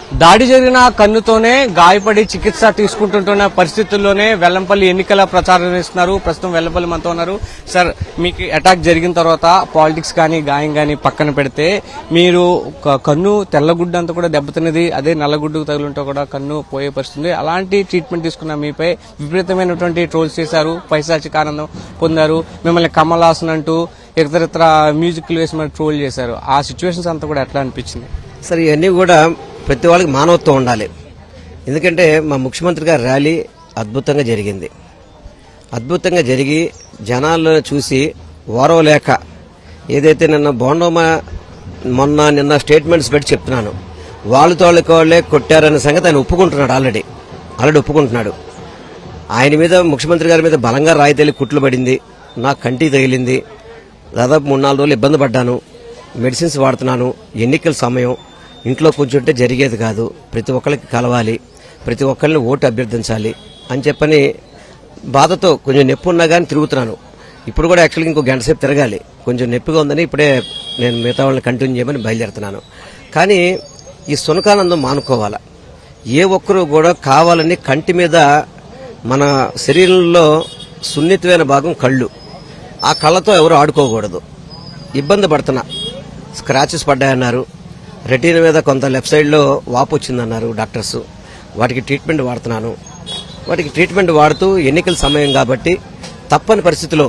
దాడి జరిగిన కన్నుతోనే గాయపడి చికిత్స తీసుకుంటుంటున్న పరిస్థితుల్లోనే వెల్లంపల్లి ఎన్నికల ప్రచారం నిర్వహిస్తున్నారు. ప్రస్తుతం వెల్లంపల్లి మనతో ఉన్నారు. సార్, మీకు అటాక్ జరిగిన తర్వాత పాలిటిక్స్ కానీ గాయం కానీ పక్కన పెడితే మీరు కన్ను తెల్లగుడ్డ అంతా కూడా దెబ్బతిన్నది, అదే నల్లగుడ్డుకు తగులుంటే కూడా కన్ను పోయే పరిస్థితుంది. అలాంటి ట్రీట్మెంట్ తీసుకున్న మీపై విపరీతమైనటువంటి ట్రోల్స్ చేశారు, పైశాచిక ఆనందం పొందారు, మిమ్మల్ని కమల్ హాసన్ అంటూ ఇతర మ్యూజిక్లు వేసి మరి ట్రోల్ చేశారు. ఆ సిచ్యువేషన్స్ అంతా కూడా ఎట్లా అనిపించింది? సరే, ఇవన్నీ కూడా ప్రతి వాళ్ళకి మానవత్వం ఉండాలి. ఎందుకంటే మా ముఖ్యమంత్రి గారి ర్యాలీ అద్భుతంగా జరిగింది. అద్భుతంగా జరిగి జనాలను చూసి ఓరవలేక ఏదైతే నిన్న బోండోమా నిన్న స్టేట్మెంట్స్ పెట్టి చెప్తున్నాను, వాళ్ళే కొట్టారనే సంగతి ఆయన ఒప్పుకుంటున్నాడు. ఆల్రెడీ ఒప్పుకుంటున్నాడు. ఆయన మీద, ముఖ్యమంత్రి గారి మీద బలంగా రాయి తగిలి కుట్లు పడింది, నా కంటి తగిలింది, దాదాపు 3-4 రోజులు ఇబ్బంది పడ్డాను, మెడిసిన్స్ వాడుతున్నాను. ఎన్నికల సమయం, ఇంట్లో కూర్చుంటే జరిగేది కాదు, ప్రతి ఒక్కరికి కలవాలి, ప్రతి ఒక్కరిని ఓటు అభ్యర్థించాలి అని చెప్పని బాధతో కొంచెం నొప్పి ఉన్నా కానీ తిరుగుతున్నాను. ఇప్పుడు కూడా యాక్చువల్గా ఇంకో గంట సేపు తిరగాలి, కొంచెం నొప్పిగా ఉందని ఇప్పుడే నేను మిగతా వాళ్ళని కంటిన్యూ చేయమని బయలుదేరుతున్నాను. కానీ ఈ సునకానందం మానుకోవాలా. ఏ ఒక్కరూ కూడా కావాలని కంటి మీద, మన శరీరంలో సున్నితమైన భాగం కళ్ళు, ఆ కళ్ళతో ఎవరు ఆడుకోకూడదు. ఇబ్బంది పడుతున్నా, స్క్రాచెస్ పడ్డాయన్నారు, రెటీనా మీద కొంత లెఫ్ట్ సైడ్లో వాపు వచ్చిందన్నారు డాక్టర్స్. వాటికి ట్రీట్మెంట్ వాడుతున్నాను. వాటికి ట్రీట్మెంట్ వాడుతూ ఎన్నికల సమయం కాబట్టి తప్పని పరిస్థితిలో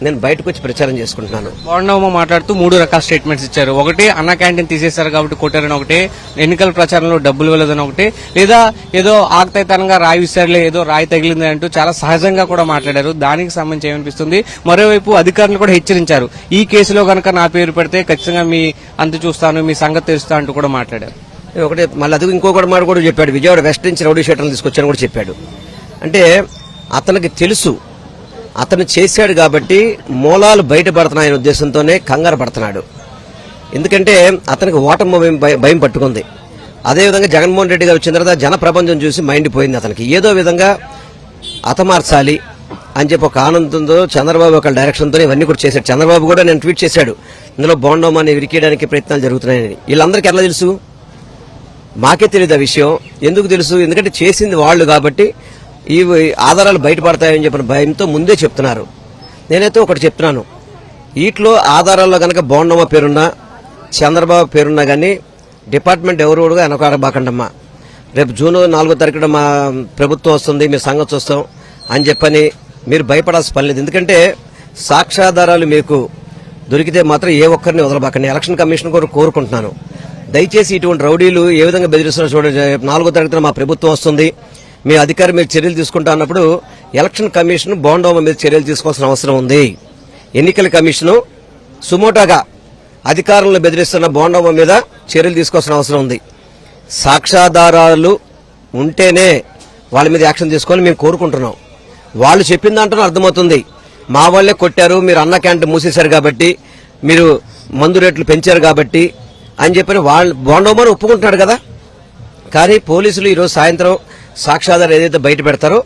నేను బయటకు వచ్చి ప్రచారం చేసుకుంటున్నాను. బోండోమా మాట్లాడుతూ 3 రకాల స్టేట్మెంట్స్ ఇచ్చారు. ఒకటి, అన్న క్యాంటీన్ తీసేశారు కాబట్టి కొట్టారని ఒకటి, ఎన్నికల ప్రచారంలో డబ్బులు వెళ్ళదని ఒకటి, లేదా ఏదో ఆగతైతనంగా రాయి విసారులే, ఏదో రాయి తగిలింది అంటూ చాలా సహజంగా కూడా మాట్లాడారు. దానికి సంబంధించి ఏమనిపిస్తుంది? మరోవైపు అధికారులు కూడా హెచ్చరించారు, ఈ కేసులో కనుక నా పేరు పెడితే ఖచ్చితంగా మీ అంత చూస్తాను, మీ సంగతి తెలుస్తా అంటూ కూడా మాట్లాడారు. ఒకటి మళ్ళీ అది ఇంకొకటి మాట కూడా చెప్పాడు, విజయవాడ వెస్ట్ నుంచి రౌడీ షీటర్లు తీసుకొచ్చాను కూడా చెప్పాడు. అంటే అతనికి తెలుసు, అతను చేశాడు కాబట్టి మూలాలు బయటపడుతున్నాయనే ఉద్దేశంతోనే కంగారు పడుతున్నాడు. ఎందుకంటే అతనికి ఓటమి భయం పట్టుకుంది. అదేవిధంగా జగన్మోహన్ రెడ్డి గారు వచ్చిన తర్వాత జన ప్రపంచం చూసి మైండ్ పోయింది అతనికి. ఏదో విధంగా హతమార్చాలి అని చెప్పి ఒక ఆనందంతో చంద్రబాబు ఒక డైరెక్షన్తో ఇవన్నీ కూడా చేశాడు. చంద్రబాబు కూడా నేను ట్వీట్ చేశాడు, ఇందులో బోండోమాని విరికేయడానికి ప్రయత్నాలు జరుగుతున్నాయని. వీళ్ళందరికీ ఎలా తెలుసు? మాకే తెలియదు ఆ విషయం. ఎందుకు తెలుసు? ఎందుకంటే చేసింది వాళ్ళు కాబట్టి ఈ ఆధారాలు బయటపడతాయని చెప్పిన భయంతో ముందే చెప్తున్నారు. నేనైతే ఒకటి చెప్తున్నాను, వీటిలో ఆధారాల్లో కనుక బోండమ్మ పేరున్నా, చంద్రబాబు పేరున్నా కానీ డిపార్ట్మెంట్ ఎవరు కూడా వెనకాడబాకండమ్మా. రేపు జూన్ 4వ తారీఖున మా ప్రభుత్వం వస్తుంది, మీ సంగతి చూస్తాం అని చెప్పని మీరు భయపడాల్సిన పని లేదు. ఎందుకంటే సాక్ష్యాధారాలు మీకు దొరికితే మాత్రం ఏ ఒక్కరిని వదలబాకండి. ఎలక్షన్ కమిషన్ కూడా కోరుకుంటున్నాను, దయచేసి ఇటువంటి రౌడీలు ఏ విధంగా బెదిరిస్తున్నారు చూడండి. 4వ తారీఖున మా ప్రభుత్వం వస్తుంది, మీ అధికారి మీరు చర్యలు తీసుకుంటా అన్నప్పుడు ఎలక్షన్ కమిషన్ బోండోమా మీద చర్యలు తీసుకోవాల్సిన అవసరం ఉంది. ఎన్నికల కమిషన్ సుమోటాగా అధికారులను బెదిరిస్తున్న బోండోమా మీద చర్యలు తీసుకోవాల్సిన అవసరం ఉంది. సాక్ష్యాధారాలు ఉంటేనే వాళ్ళ మీద యాక్షన్ తీసుకోవాలని మేము కోరుకుంటున్నాం. వాళ్ళు చెప్పిన దాంట్లో అర్థమవుతుంది, మా వాళ్లే కొట్టారు, మీరు అన్న క్యాంటీన్ మూసేశారు కాబట్టి, మీరు మందు రేట్లు పెంచారు కాబట్టి అని చెప్పని వాళ్ళు బోండోమాను ఒప్పుకుంటున్నాడు కదా. కానీ పోలీసులు ఈరోజు సాయంత్రం సాక్ష్యాధారాలు ఏదైతే బయట పెడతారో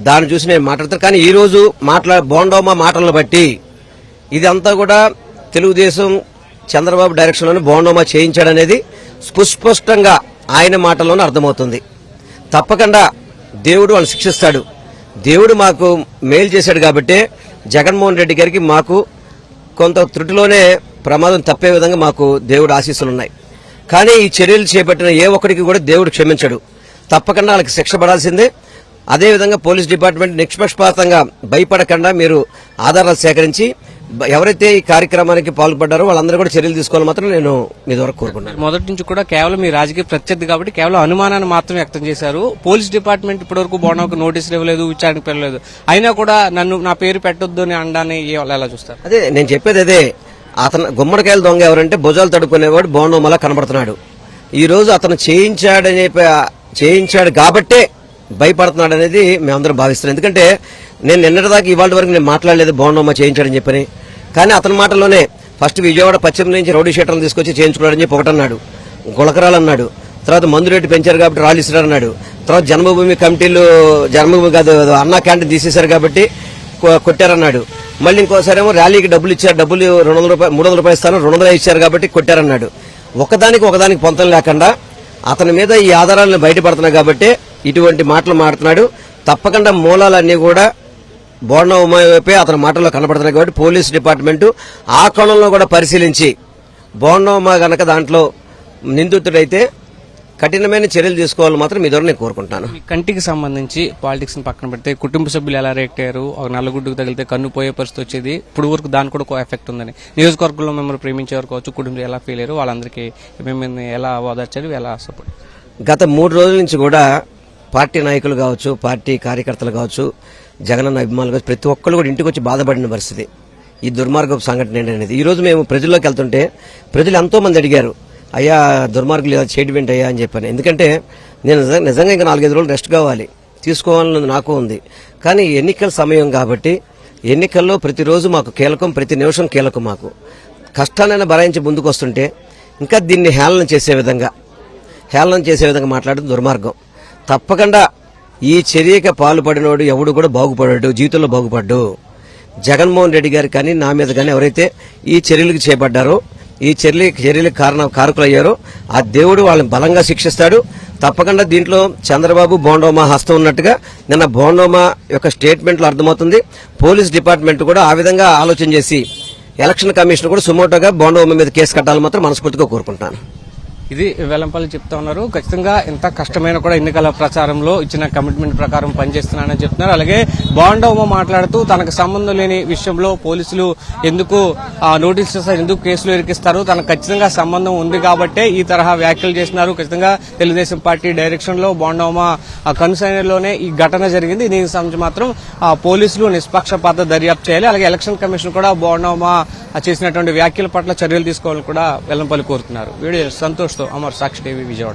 దాన్ని చూసి నేను మాట్లాడతాను. కానీ ఈ రోజు బోండోమా మాటలను బట్టి ఇదంతా కూడా తెలుగుదేశం చంద్రబాబు డైరెక్షన్లోనే బోండోమా చేయించాడనేది స్పష్టంగా ఆయన మాటల్లోనే అర్థమవుతుంది. తప్పకుండా దేవుడు వాళ్ళని శిక్షిస్తాడు. దేవుడు మాకు మేలు చేశాడు కాబట్టి జగన్మోహన్ రెడ్డి గారికి మాకు కొంత త్రుటిలోనే ప్రమాదం తప్పే విధంగా మాకు దేవుడు ఆశీస్సులున్నాయి. కానీ ఈ చర్యలు చేపట్టిన ఏ ఒక్కడికి కూడా దేవుడు క్షమించడు. తప్పకుండా వాళ్ళకి శిక్ష పడాల్సిందే. అదేవిధంగా పోలీస్ డిపార్ట్మెంట్ నిష్పక్షపాతంగా భయపడకుండా మీరు ఆధారాలు సేకరించి ఎవరైతే ఈ కార్యక్రమానికి పాల్పడ్డారో వాళ్ళందరూ కూడా చర్యలు తీసుకోవాలని మాత్రం నేను మీ ద్వారా కోరుకుంటున్నాను. మొదటి నుంచి కూడా కేవలం మీ రాజకీయ ప్రత్యర్థి కాబట్టి కేవలం అనుమానాన్ని మాత్రం వ్యక్తం చేశారు. పోలీస్ డిపార్ట్మెంట్ ఇప్పటివరకు బోండోమాకు నోటీసులు ఇవ్వలేదు, విచారణకు పెరగలేదు. అయినా కూడా నా పేరు పెట్టొద్దు అని అనడాన్ని ఎలా చూస్తారు? అదే నేను చెప్పేది, అదే అతను గుమ్మడికాయల దొంగ ఎవరంటే భుజాలు తడుకునేవాడు బోండోమాలా కనబడుతున్నాడు. ఈ రోజు అతను చేయించాడు కాబట్టే భయపడుతున్నాడు అనేది మేమందరం భావిస్తున్నాం. ఎందుకంటే నేను నిన్నటిదాకా ఇవాళ వరకు నేను మాట్లాడలేదు బోండోమా చేయించాడని చెప్పని. కానీ అతని మాటలోనే ఫస్ట్ విజయవాడ పశ్చిమ నుంచి రౌడీ షీటర్లు తీసుకొచ్చి చేయించుకున్నాడని చెప్పి ఒకటన్నాడు, గులకరాలు అన్నాడు. తర్వాత మందు రేటు పెంచారు కాబట్టి రాళ్ళు ఇస్తారన్నాడు. తర్వాత జన్మభూమి కమిటీలు, జన్మభూమి కాదు అన్నా క్యాంటీన్ తీసేశారు కాబట్టి కొట్టారన్నాడు. మళ్ళీ ఇంకోసారేమో ర్యాలీకి డబ్బులు ఇచ్చారు, డబ్బులు 200 రూపాయలు 300 రూపాయలు ఇస్తాను 200 ఇచ్చారు కాబట్టి కొట్టారన్నాడు. ఒకదానికి పొంతం లేకుండా అతని మీద ఈ ఆధారాలను బయటపడుతున్నాయి కాబట్టి ఇటువంటి మాటలు మాడుతున్నాడు. తప్పకుండా మూలాలన్నీ కూడా బోండా ఉమా వైపే అతని మాటల్లో కనబడుతున్నాయి కాబట్టి పోలీస్ డిపార్ట్మెంటు ఆ కోణంలో కూడా పరిశీలించి బోండా ఉమా గనక దాంట్లో నిందితుడైతే కఠినమైన చర్యలు తీసుకోవాలని మాత్రం మీ ద్వారా నేను కోరుకుంటాను. మీ కంటికి సంబంధించి పాలిటిక్స్ పక్కన పెడితే కుటుంబ సభ్యులు ఎలా రియాక్ట్ అయ్యారు? ఒక నల్లగుడ్డుకు తగిలితే కన్ను పోయే పరిస్థితి వచ్చేది, ఇప్పుడు వరకు దాని కూడా ఒక ఎఫెక్ట్ ఉందని నియోజకవర్గంలో మిమ్మల్ని ప్రేమించేవారు కావచ్చు, కుటుంబం ఎలా ఫీల్ అయ్యారు, వాళ్ళందరికీ మిమ్మల్ని ఎలా ఓదార్చారు, ఎలా సపోర్ట్? గత 3 రోజుల నుంచి కూడా పార్టీ నాయకులు కావచ్చు, పార్టీ కార్యకర్తలు కావచ్చు, జగనన్న అభిమానులు కావచ్చు, ప్రతి ఒక్కరు కూడా ఇంటికి వచ్చి బాధపడిన పరిస్థితి ఈ దుర్మార్గపు సంఘటన ఏంటనేది. ఈ రోజు మేము ప్రజల్లోకి వెళ్తుంటే ప్రజలు ఎంతో మంది అడిగారు, అయ్యా దుర్మార్గులు ఇలా చేయడం ఏంటయ్యా అని చెప్పాను. ఎందుకంటే నేను నిజంగా ఇంకా 4-5 రోజులు రెస్ట్ కావాలి, తీసుకోవాలన్నది నాకు ఉంది. కానీ ఎన్నికల సమయం కాబట్టి ఎన్నికల్లో ప్రతిరోజు మాకు కీలకం, ప్రతి నిమిషం కీలకం. మాకు కష్టాన్ని భరాయించి ముందుకు వస్తుంటే ఇంకా దీన్ని హేళన చేసే విధంగా మాట్లాడడం దుర్మార్గం. తప్పకుండా ఈ చర్యకి పాల్పడినోడు ఎవడు కూడా బాగుపడాడు, జీవితంలో బాగుపడ్డు. జగన్మోహన్ రెడ్డి గారు కానీ నా మీద కానీ ఎవరైతే ఈ చర్యలకు చేపడ్డారో, ఈ చర్యలకు కారకులయ్యారో ఆ దేవుడు వాళ్ళని బలంగా శిక్షిస్తాడు. తప్పకుండా దీంట్లో చంద్రబాబు బోండోమా హస్తం ఉన్నట్టుగా నిన్న బోండోమా యొక్క స్టేట్మెంట్లో అర్థమవుతుంది. పోలీస్ డిపార్ట్మెంట్ కూడా ఆ విధంగా ఆలోచన చేసి ఎలక్షన్ కమిషన్ కూడా సుమోటోగా బోండోమా మీద కేసు కట్టాలని మాత్రం మనస్ఫూర్తిగా కోరుకుంటాను. ఇది వెల్లంపల్లి చెప్తా ఉన్నారు. ఖచ్చితంగా ఇంత కష్టమైన కూడా ఎన్నికల ప్రచారంలో ఇచ్చిన కమిట్మెంట్ ప్రకారం పనిచేస్తున్నానని చెప్తున్నారు. అలాగే బోండా ఉమ మాట్లాడుతూ తనకు సంబంధం లేని విషయంలో పోలీసులు ఎందుకు నోటీసులు ఇస్తారు, ఎందుకు కేసులు ఇరికిస్తారు, తనకు ఖచ్చితంగా సంబంధం ఉంది కాబట్టే ఈ తరహా వ్యాఖ్యలు చేస్తున్నారు. ఖచ్చితంగా తెలుగుదేశం పార్టీ డైరెక్షన్ లో బోండా ఉమ కన్సైనర్లోనే ఈ ఘటన జరిగింది. దీనికి సంబంధించి మాత్రం పోలీసులు నిష్పక్షపాత దర్యాప్తు చేయాలి. అలాగే ఎలక్షన్ కమిషన్ కూడా బోండా ఉమ చేసినటువంటి వ్యాఖ్యల పట్ల చర్యలు తీసుకోవాలని కూడా వెల్లంపల్లి కోరుతున్నారు. వీడియో సంతోష్ తో అమర్, సాక్షి టీవీ, విజయవాడ.